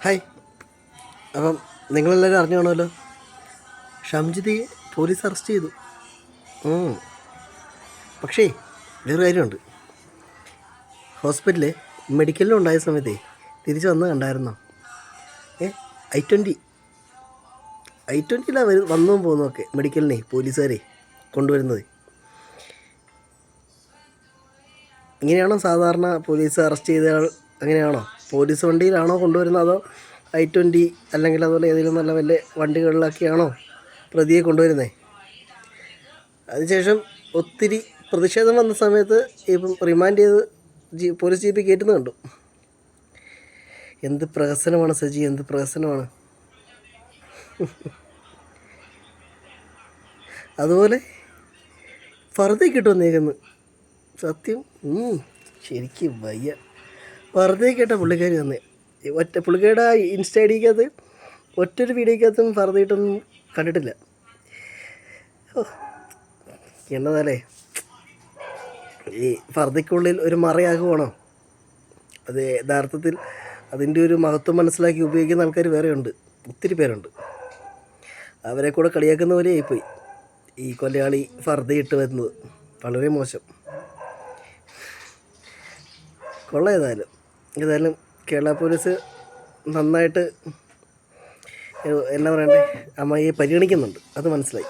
Hi. അപ്പം നിങ്ങളെല്ലാവരും അറിഞ്ഞു കാണുമല്ലോ, ഷംജിദയെ പോലീസ് അറസ്റ്റ് ചെയ്തു. പക്ഷേ വേറൊരു കാര്യമുണ്ട്. ഹോസ്പിറ്റലിൽ മെഡിക്കലിലും ഉണ്ടായ സമയത്തേ തിരിച്ച് വന്ന് കണ്ടായിരുന്നോ? I-20 I-20ലാണ് വന്നും പോകുന്നതൊക്കെ മെഡിക്കലിനെ പോലീസുകാരെ കൊണ്ടുവരുന്നത്. ഇങ്ങനെയാണോ സാധാരണ പോലീസ് അറസ്റ്റ് ചെയ്തയാൾ? അങ്ങനെയാണോ? പോലീസ് വണ്ടിയിലാണോ കൊണ്ടുവരുന്നത്, അതോ I-20 അല്ലെങ്കിൽ അതുപോലെ ഏതെങ്കിലും നല്ല വല്ല വണ്ടികളിലൊക്കെയാണോ പ്രതിയെ കൊണ്ടുവരുന്നത്? അതിനുശേഷം ഒത്തിരി പ്രതിഷേധം വന്ന സമയത്ത് ഇപ്പം റിമാൻഡ് ചെയ്ത് പോലീസ് ജീപ്പിൽ കയറ്റുന്നത് കണ്ടു. എന്ത് പ്രഹസനമാണ് സജി, എന്ത് പ്രഹസനമാണ്. അതുപോലെ ഫർദയ്ക്ക് ഇട്ട് വന്നേക്കുന്നു. സത്യം ശരിക്കും വയ്യ. ഫർദയ്ക്ക് ഇട്ട പുള്ളിക്കാരി വന്നേ. പുള്ളിക്കാരുടെ ഇൻസ്റ്റ ഐഡിക്കകത്ത് ഒറ്റൊരു വീഡിയോക്കകത്തും ഫർദയിട്ടൊന്നും കണ്ടിട്ടില്ല. എന്നതല്ലേ, ഈ ഫർദയ്ക്കുള്ളിൽ ഒരു മറയാകുവാണോ? അത് യഥാർത്ഥത്തിൽ അതിൻ്റെ ഒരു മഹത്വം മനസ്സിലാക്കി ഉപയോഗിക്കുന്ന ആൾക്കാർ വേറെയുണ്ട്, ഒത്തിരി പേരുണ്ട്. അവരെ കൂടെ കളിയാക്കുന്ന പോലെ ആയിപ്പോയി ഈ കൊലയാളി ഫർദയിട്ട് വരുന്നത്. വളരെ മോശം. കൊള്ളാം. ഏതായാലും കേരള പോലീസ് നന്നായിട്ട് എന്നാ പറയണ്ടേ, അമ്മയെ പരിഗണിക്കുന്നുണ്ട്, അത് മനസ്സിലായി.